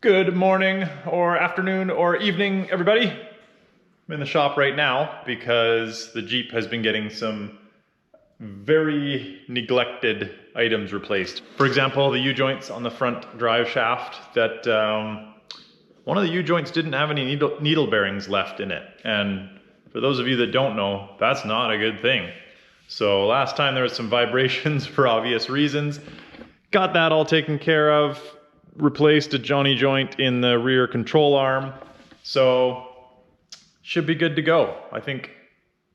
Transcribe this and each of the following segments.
Good morning or afternoon or evening, everybody. I'm in the shop right now because the Jeep has been getting some very neglected items replaced. For example, the U-joints on the front drive shaft that one of the U-joints didn't have any needle bearings left in it. And for those of you that don't know, that's not a good thing. So last time there was some vibrations for obvious reasons. Got that all taken care of. Replaced a Johnny joint in the rear control arm, so should be good to go. I think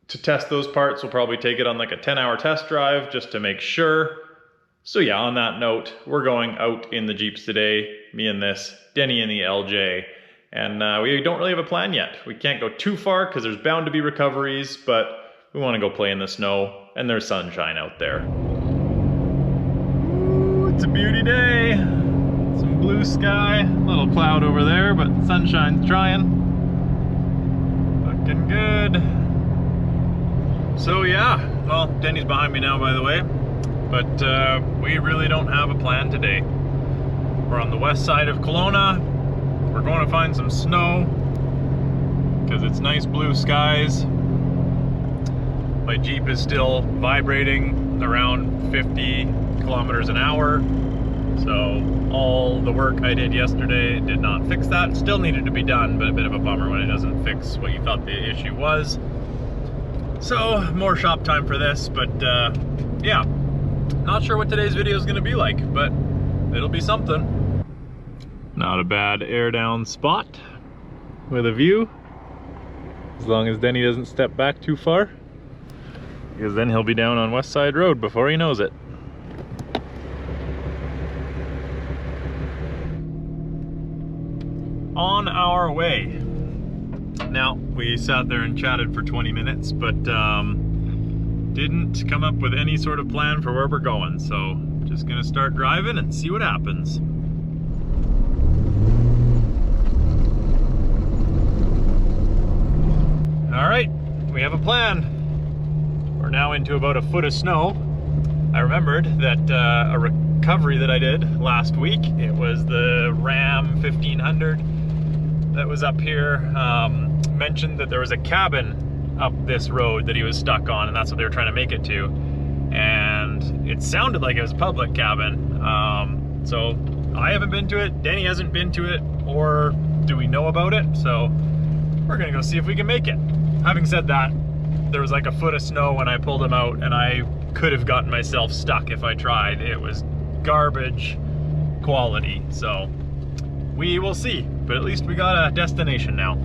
to test those parts we'll probably take it on like a 10-hour test drive just to make sure. So yeah, on that note, we're going out in the Jeeps today, me and this Denny in the LJ, and we don't really have a plan yet. We can't go too far because there's bound to be recoveries, but we want to go play in the snow and there's sunshine out there. Ooh, it's a beauty day. Blue sky, little cloud over there, but sunshine's trying. Looking good. So yeah, well, Denny's behind me now, by the way, but we really don't have a plan today. We're on the west side of Kelowna. We're going to find some snow because it's nice blue skies. My Jeep is still vibrating around 50 kilometers an hour. So all the work I did yesterday did not fix that. Still needed to be done, but a bit of a bummer when it doesn't fix what you thought the issue was. So more shop time for this, but yeah, not sure what today's video is going to be like, but it'll be something. Not a bad air down spot with a view, as long as Denny doesn't step back too far, because then he'll be down on West Side Road before he knows it. On our way. Now, we sat there and chatted for 20 minutes, but didn't come up with any sort of plan for where we're going, so just gonna start driving and see what happens. All right, we have a plan. We're now into about a foot of snow. I remembered that a recovery that I did last week, it was the Ram 1500 that was up here, mentioned that there was a cabin up this road that he was stuck on, and that's what they were trying to make it to. And it sounded like it was a public cabin. So I haven't been to it, Denny hasn't been to it, or do we know about it? So we're gonna go see if we can make it. Having said that, there was like a foot of snow when I pulled him out, and I could have gotten myself stuck if I tried. It was garbage quality, so we will see, but at least we got a destination now.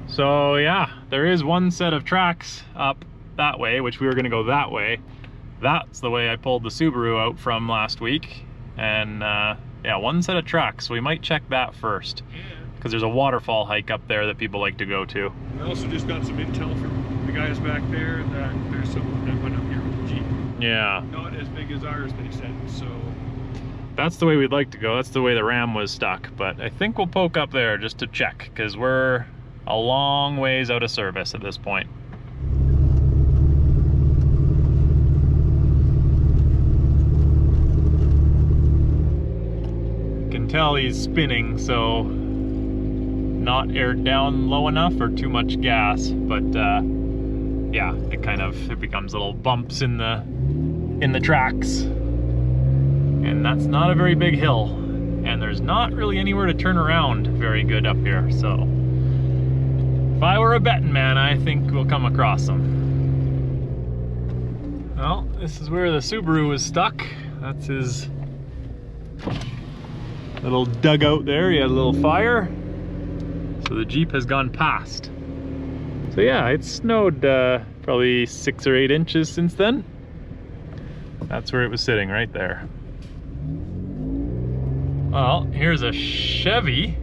So yeah, there is one set of tracks up that way, which we were gonna go that way. That's the way I pulled the Subaru out from last week. And yeah, one set of tracks, so we might check that first. Because there's a waterfall hike up there that people like to go to. I also just got some intel from the guys back there that there's some that went up here with the Jeep. Yeah. Not as big as ours, they said, so. That's the way we'd like to go. That's the way the Ram was stuck. But I think we'll poke up there just to check, because we're a long ways out of service at this point. You can tell he's spinning, so not aired down low enough or too much gas, but yeah, it becomes little bumps in the tracks, and that's not a very big hill, and there's not really anywhere to turn around very good up here. So if I were a betting man, I think we'll come across them. Well, this is where the Subaru was stuck. That's his little dugout there. He had a little fire. So the Jeep has gone past. So yeah, it snowed probably 6 or 8 inches since then. That's where it was sitting, right there. Well, here's a Chevy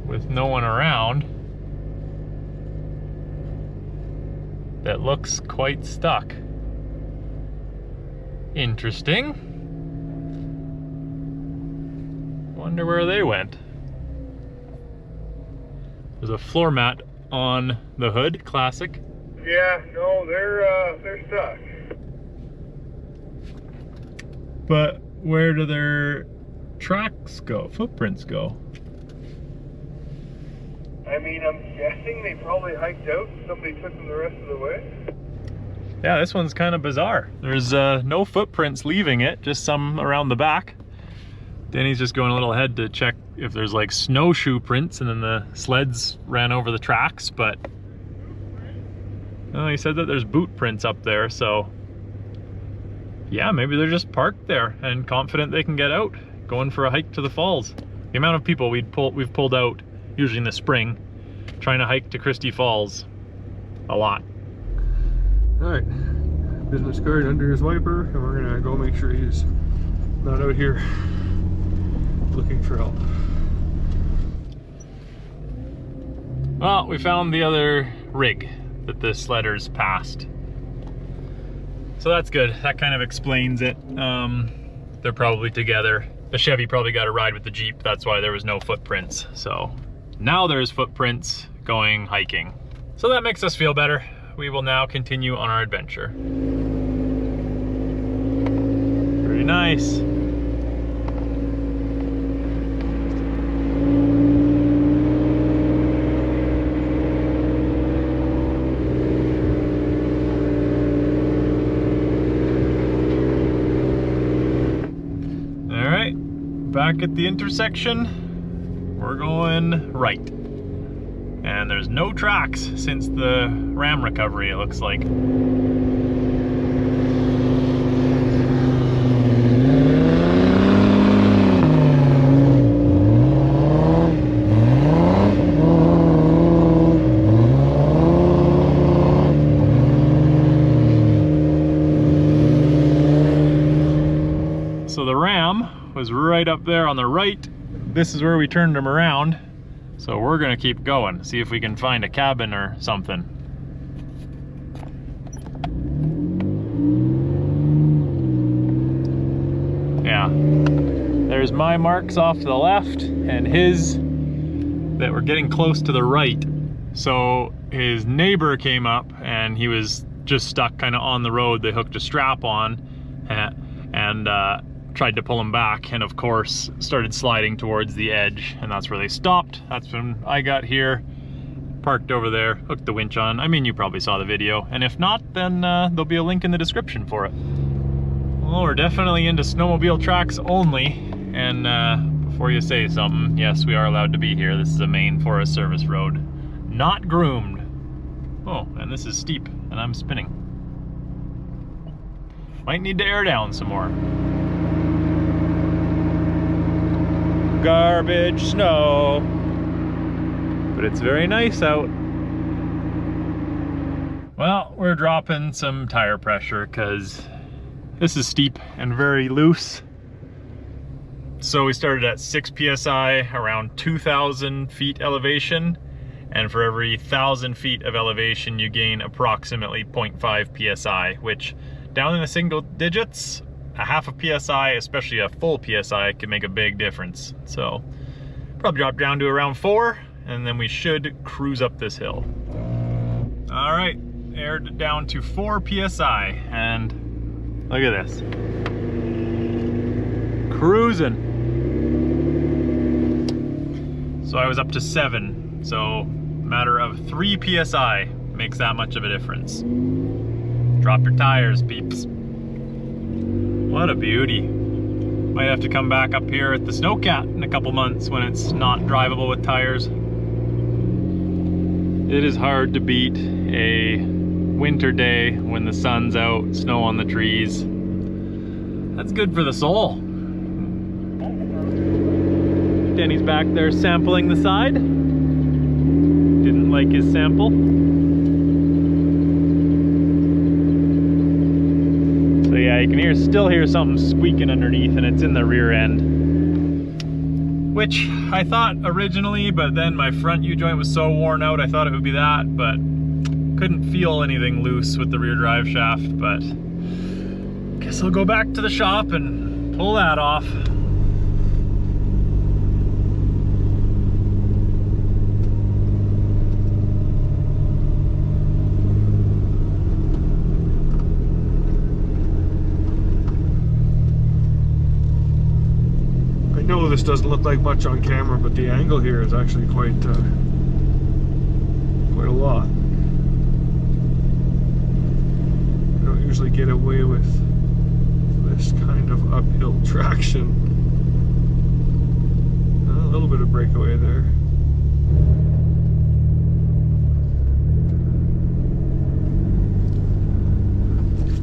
with no one around that looks quite stuck. Interesting. Wonder where they went. There's a floor mat on the hood, classic. Yeah, no, they're stuck. But where do their tracks go, footprints go? I mean, I'm guessing they probably hiked out and somebody took them the rest of the way. Yeah, this one's kind of bizarre. There's no footprints leaving it, just some around the back. Denny's just going a little ahead to check if there's like snowshoe prints, and then the sleds ran over the tracks, but he said that there's boot prints up there, so yeah, maybe they're just parked there and confident they can get out, going for a hike to the falls. The amount of people we've pulled out, usually in the spring, trying to hike to Christie Falls, a lot. All right, business card under his wiper, and we're gonna go make sure he's not out here looking for help. Well, we found the other rig that the sledders passed. So that's good. That kind of explains it. They're probably together. The Chevy probably got a ride with the Jeep. That's why there was no footprints. So now there's footprints going hiking. So that makes us feel better. We will now continue on our adventure. Pretty nice. Back at the intersection, we're going right. And there's no tracks since the ram recovery, it looks like. So the ram was right up there on the right. This is where we turned him around. So we're gonna keep going, see if we can find a cabin or something. Yeah, there's my marks off to the left and his that were getting close to the right. So his neighbor came up and he was just stuck kind of on the road. They hooked a strap on and tried to pull him back, and of course started sliding towards the edge, and that's where they stopped. That's when I got here, parked over there, hooked the winch on. I mean, you probably saw the video, and if not, then there'll be a link in the description for it. Well, we're definitely into snowmobile tracks only, and before you say something, yes, we are allowed to be here. This is a main Forest Service road, not groomed. Oh, and this is steep, and I'm spinning. Might need to air down some more. Garbage snow, but it's very nice out. Well, we're dropping some tire pressure because this is steep and very loose. So we started at 6 psi, around 2,000 feet elevation, and for every 1,000 feet of elevation you gain approximately 0.5 psi, which down in the single digits, a half a psi, especially a full psi, can make a big difference. So probably drop down to around 4, and then we should cruise up this hill. All right, aired down to 4 psi, and look at this. Cruising. So I was up to 7, so matter of 3 psi makes that much of a difference. Drop your tires, peeps. What a beauty. Might have to come back up here at the Snowcat in a couple months when it's not drivable with tires. It is hard to beat a winter day when the sun's out, snow on the trees. That's good for the soul. Denny's back there sampling the side. like his sample. So yeah, you can still hear something squeaking underneath, and it's in the rear end. Which I thought originally, but then my front U-joint was so worn out, I thought it would be that, but couldn't feel anything loose with the rear drive shaft. But guess I'll go back to the shop and pull that off. I know this doesn't look like much on camera, but the angle here is actually quite a lot. I don't usually get away with this kind of uphill traction. A little bit of breakaway there.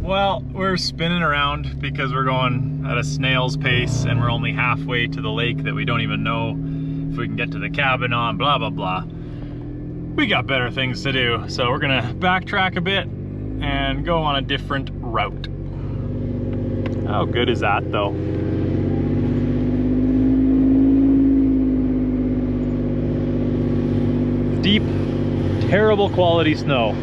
Well, we're spinning around because we're going at a snail's pace and we're only halfway to the lake that we don't even know if we can get to the cabin on, blah, blah, blah. We got better things to do, so we're gonna backtrack a bit and go on a different route. How good is that, though? Deep, terrible quality snow.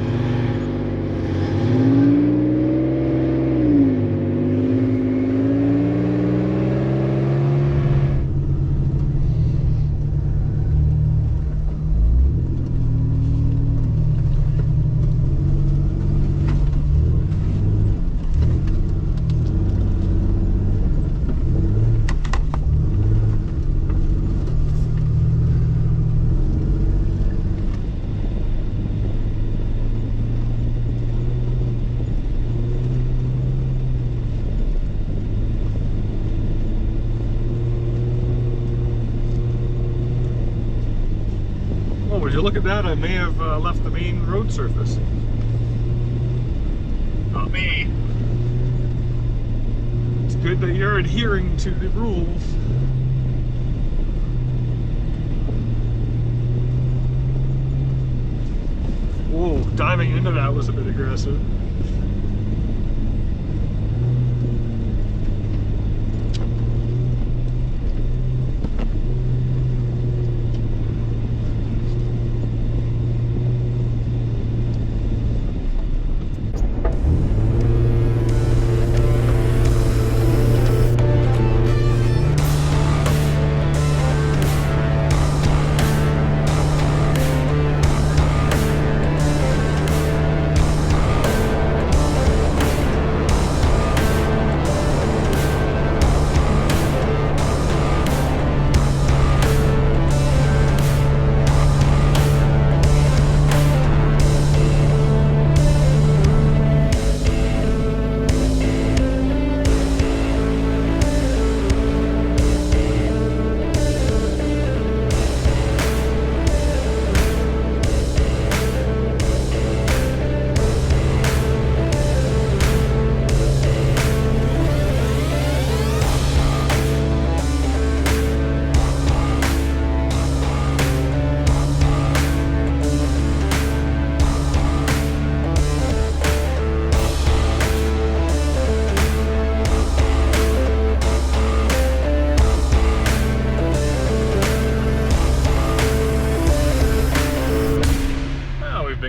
Would you look at that? I may have left the main road surface. Not me. It's good that you're adhering to the rules. Whoa, diving into that was a bit aggressive.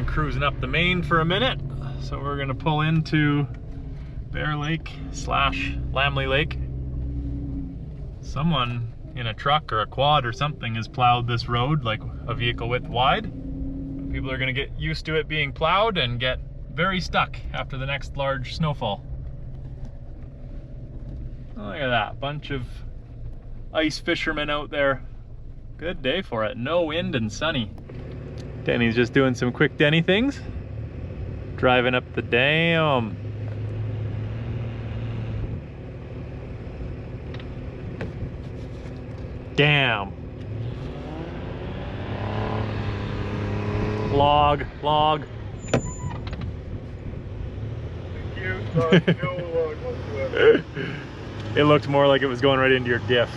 Cruising up the main for a minute, so we're gonna pull into Bear Lake / Lamley Lake. Someone in a truck or a quad or something has plowed this road like a vehicle width wide. People are gonna get used to it being plowed and get very stuck after the next large snowfall. Oh, look at that, bunch of ice fishermen out there. Good day for it, no wind and sunny. Denny's just doing some quick Denny things. Driving up the dam. Damn. Log. Thank you. No log whatsoever. It looked more like it was going right into your diff.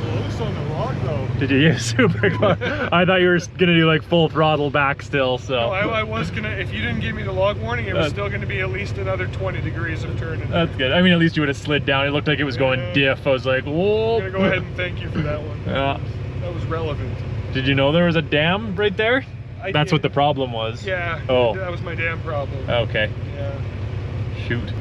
Close on the log though. Did you use super clutch? I thought you were gonna do like full throttle back still, so. No, I was gonna, if you didn't give me the log warning, it was still gonna be at least another 20 degrees of turning. That's good. I mean, at least you would have slid down. It looked like it was going diff. I was like, whoa. I'm gonna go ahead and thank you for that one. Yeah. That was relevant. Did you know there was a dam right there? That's did. what the problem was. Yeah. Oh. That was my damn problem. Okay. Yeah. Shoot.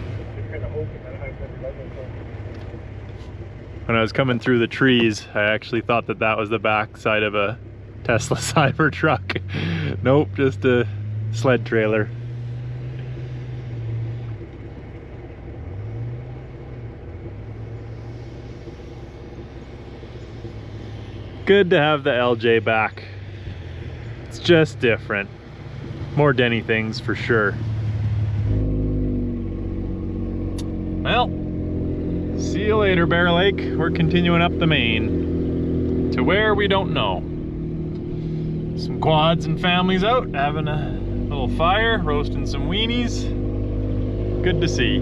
When I was coming through the trees, I actually thought that that was the back side of a Tesla Cybertruck. Nope, just a sled trailer. Good to have the LJ back. It's just different. More Denny things for sure. Well, see you later, Bear Lake. We're continuing up the main to where we don't know. Some quads and families out having a little fire, roasting some weenies. Good to see.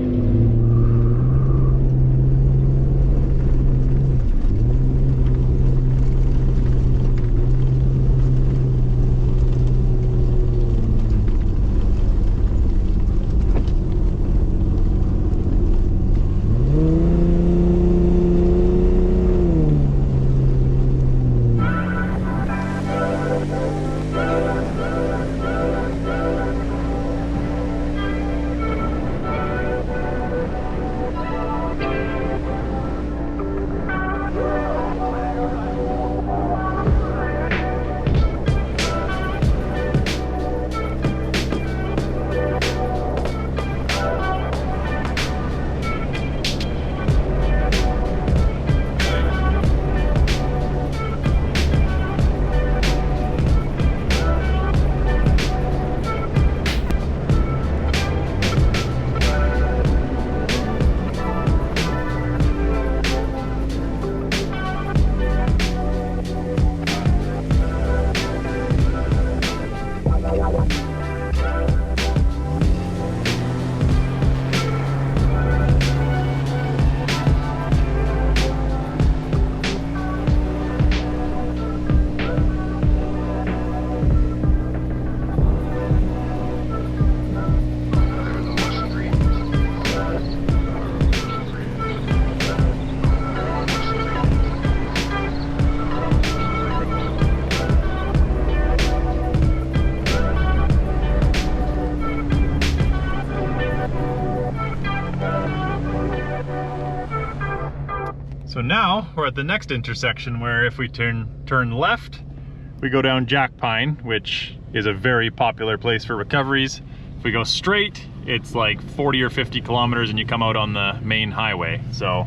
So now we're at the next intersection where if we turn left, we go down Jack Pine, which is a very popular place for recoveries. If we go straight, it's like 40 or 50 kilometers and you come out on the main highway. So,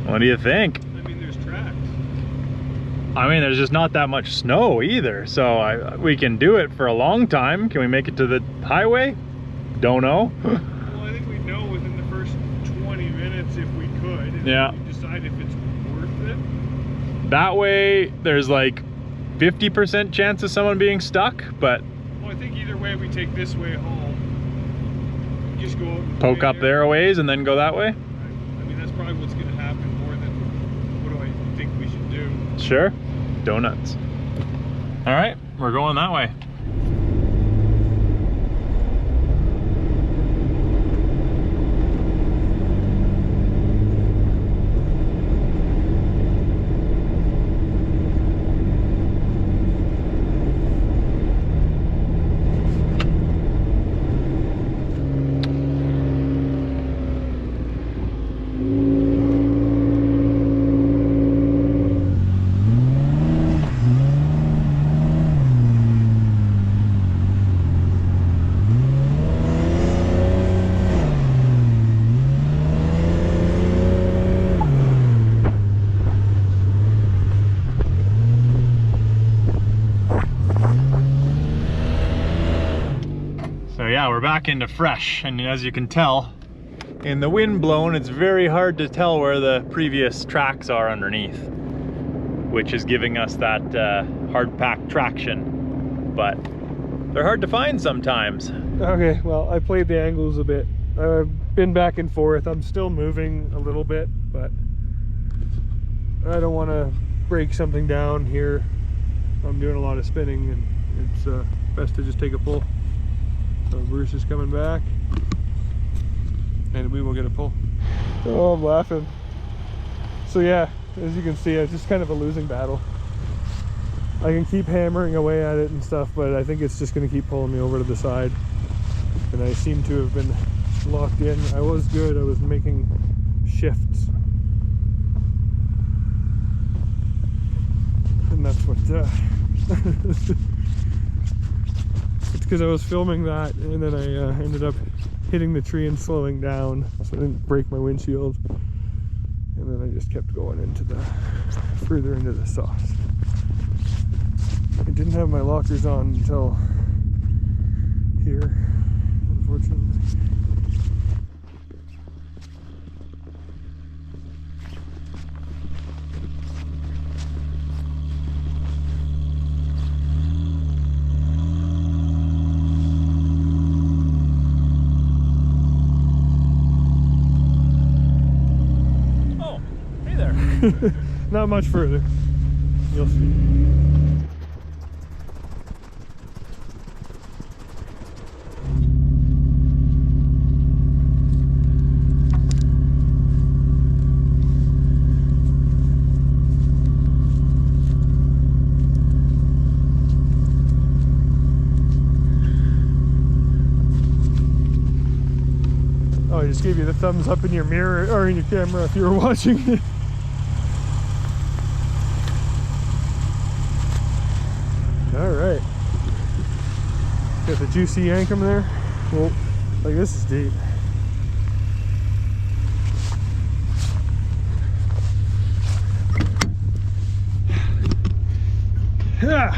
what do you think? I mean, there's tracks. I mean, there's just not that much snow either. So we can do it for a long time. Can we make it to the highway? Don't know. Well, I think we know within the first 20 minutes if we could. And Yeah. we decide if it's worth it. That way, there's like 50% chance of someone being stuck, but Well, I think either way we take this way home. Just go out and poke play up there a ways and then go that way? I mean, that's probably what's going to happen more than what do I think we should do. Sure. Donuts. All right, we're going that way. Yeah, we're back into fresh, and as you can tell, in the wind blown, it's very hard to tell where the previous tracks are underneath, which is giving us that hard pack traction, but they're hard to find sometimes. Okay, well, I played the angles a bit. I've been back and forth. I'm still moving a little bit, but I don't want to break something down here. I'm doing a lot of spinning, and it's best to just take a pull. So Bruce is coming back, and we will get a pull. Oh, I'm laughing. So yeah, as you can see, it's just kind of a losing battle. I can keep hammering away at it and stuff, but I think it's just going to keep pulling me over to the side. And I seem to have been locked in. I was good. I was making shifts. And that's what it's because I was filming that, and then I ended up hitting the tree and slowing down, so I didn't break my windshield. And then I just kept going into the further into the sauce. I didn't have my lockers on until here, unfortunately. Oh, hey there. Not much further. You'll see. I just gave you the thumbs up in your mirror or in your camera if you were watching it. All right, got the juicy yankum there. Well, like this is deep. Yeah.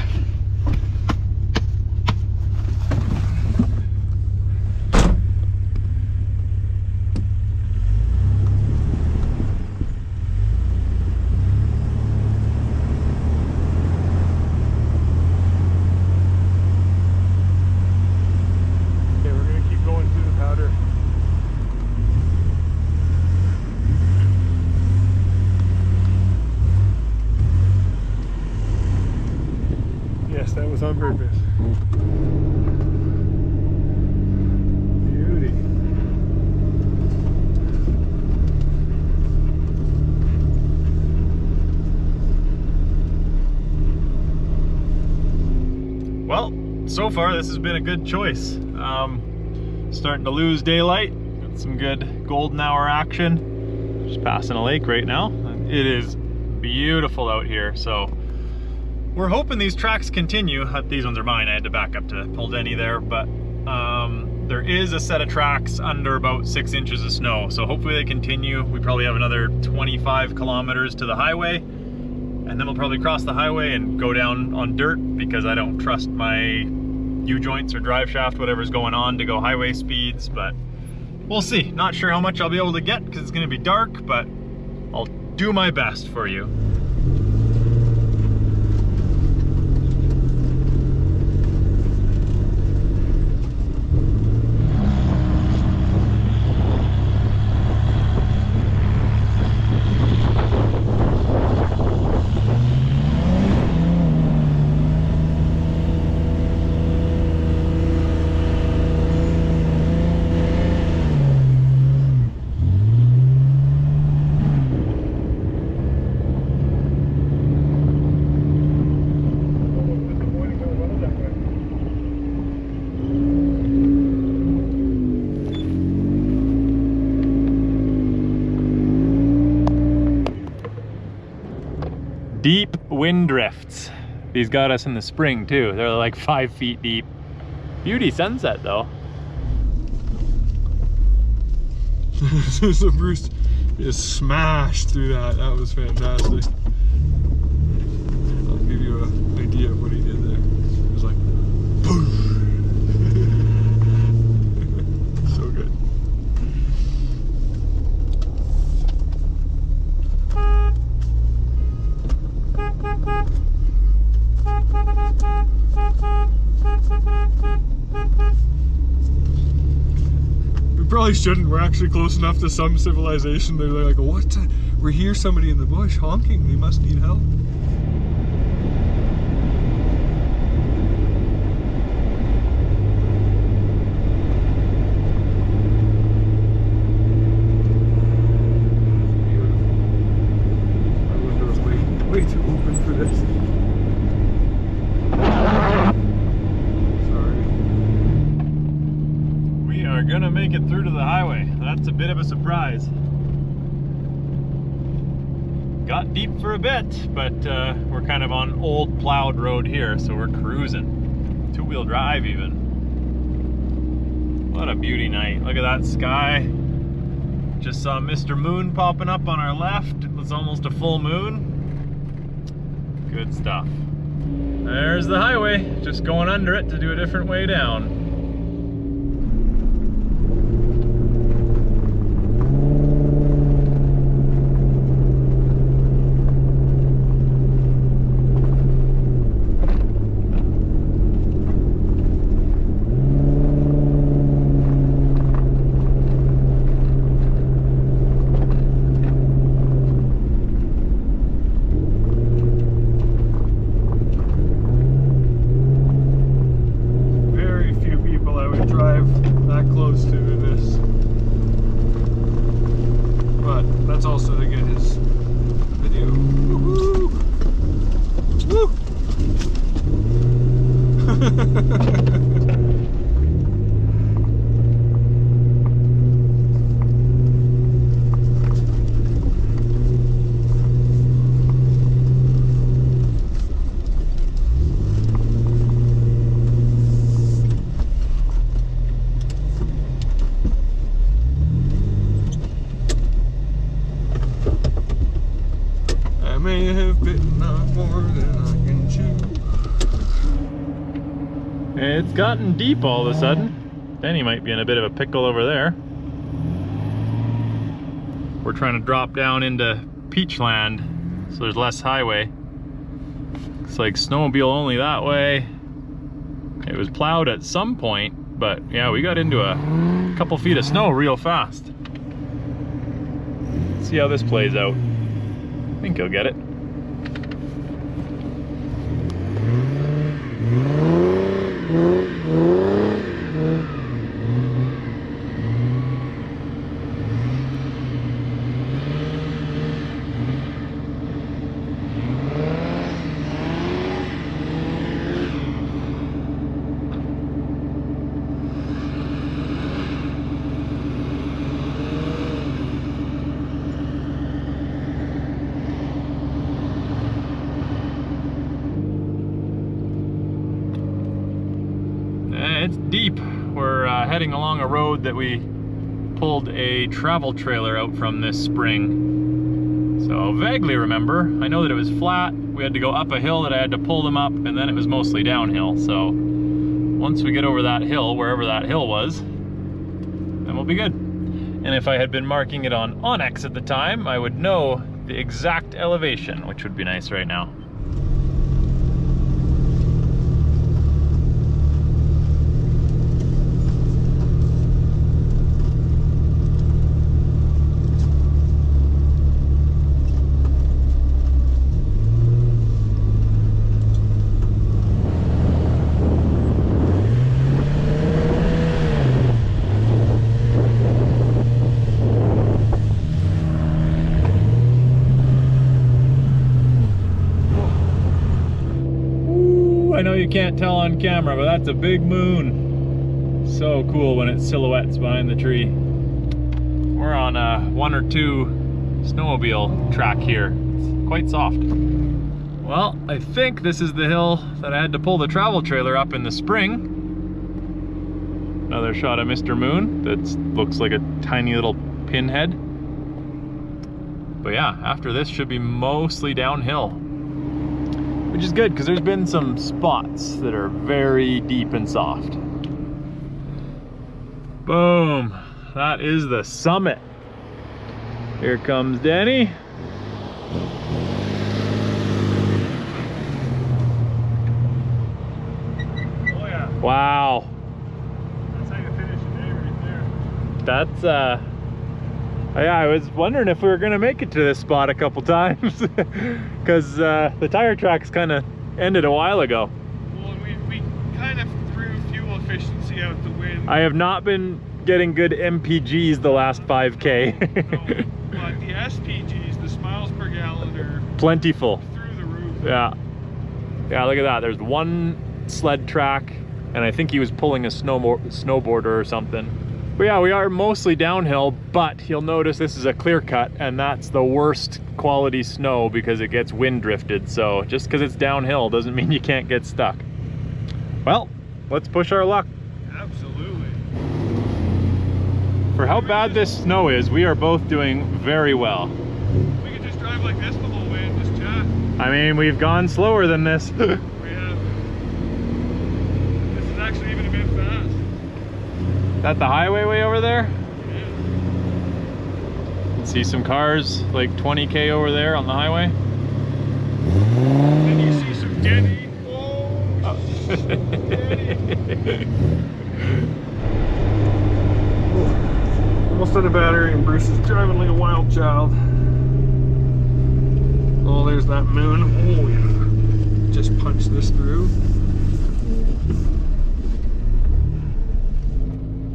That was on purpose. Beauty. Well, so far this has been a good choice. Starting to lose daylight. Got some good golden hour action. Just passing a lake right now. It is beautiful out here, so we're hoping these tracks continue. These ones are mine. I had to back up to pull Denny there, but there is a set of tracks under about 6 inches of snow, so hopefully they continue. We probably have another 25 kilometers to the highway, and then we'll probably cross the highway and go down on dirt because I don't trust my U-joints or drive shaft, whatever's going on, to go highway speeds, but we'll see. Not sure how much I'll be able to get because it's going to be dark, but I'll do my best for you. Deep wind drifts. These got us in the spring too. They're like 5 feet deep. Beauty sunset though. So Bruce just smashed through that. That was fantastic. I'll give you an idea of what he did there. It was like, poof. So good. probably shouldn't. We're actually close enough to some civilization. They're like, what? We hear somebody in the bush honking. They must need help. Way too open for this. Sorry. We are gonna make it through to the highway. That's a bit of a surprise. Got deep for a bit, but we're kind of on old plowed road here, so we're cruising. Two-wheel drive even. What a beauty night. Look at that sky. Just saw Mr. Moon popping up on our left. It was almost a full moon. Good stuff. There's the highway, just going under it to do a different way down. That's also to get his video. Woo-hoo! Woo! I may have bitten off more than I can chew. It's gotten deep all of a sudden. Denny might be in a bit of a pickle over there. We're trying to drop down into Peachland, so there's less highway. It's like snowmobile only that way. It was plowed at some point, but yeah, we got into a couple feet of snow real fast. Let's see how this plays out. I think he'll get it. It's deep. We're heading along a road that we pulled a travel trailer out from this spring. So vaguely remember, I know that it was flat, we had to go up a hill that I had to pull them up, and then it was mostly downhill. So once we get over that hill, wherever that hill was, then we'll be good. And if I had been marking it on Onyx at the time, I would know the exact elevation, which would be nice right now. I know you can't tell on camera, but that's a big moon. So cool when it silhouettes behind the tree. We're on a 1 or 2 snowmobile track here. It's quite soft. Well, I think this is the hill that I had to pull the travel trailer up in the spring. Another shot of Mr. Moon that looks like a tiny little pinhead. But yeah, after this should be mostly downhill. Which is good, because there's been some spots that are very deep and soft. Boom! That is the summit. Here comes Denny. Oh yeah. Wow. That's how you finish a day right there. That's yeah, I was wondering if we were gonna make it to this spot a couple times because the tire tracks kind of ended a while ago. Well, we kind of threw fuel efficiency out the wind. I have not been getting good MPGs the last 5K. No, but the SPGs, the miles per gallon, are plentiful. through the roof. Yeah. Yeah, look at that. There's one sled track, and I think he was pulling a snowboarder or something. But yeah, we are mostly downhill, but you'll notice this is a clear cut, and that's the worst quality snow because it gets wind drifted. So just because it's downhill doesn't mean you can't get stuck. Well, let's push our luck. Absolutely. For how bad this snow is, we are both doing very well. We could just drive like this the whole way and just chat. I mean, we've gone slower than this. We have. This is actually even a bit fast. Is that the highway way over there? Yeah. See some cars like 20K over there on the highway. Then you see some Denny. Oh, Denny. Almost out of battery, and Bruce is driving like a wild child. Oh, there's that moon. Oh, yeah. Just punch this through.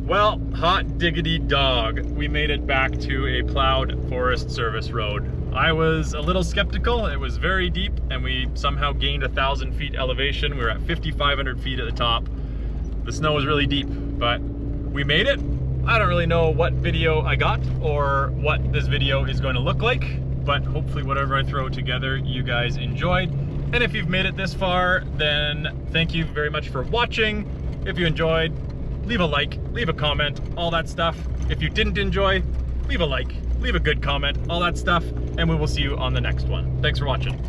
Well, hot diggity dog. We made it back to a plowed Forest Service road. I was a little skeptical. It was very deep, and we somehow gained 1,000 feet elevation. We were at 5,500 feet at the top. The snow was really deep, but we made it. I don't really know what video I got or what this video is going to look like, but hopefully whatever I throw together, you guys enjoyed. And if you've made it this far, then thank you very much for watching. If you enjoyed, leave a like, leave a comment, all that stuff. If you didn't enjoy, leave a like, leave a good comment, all that stuff, and we will see you on the next one. Thanks for watching.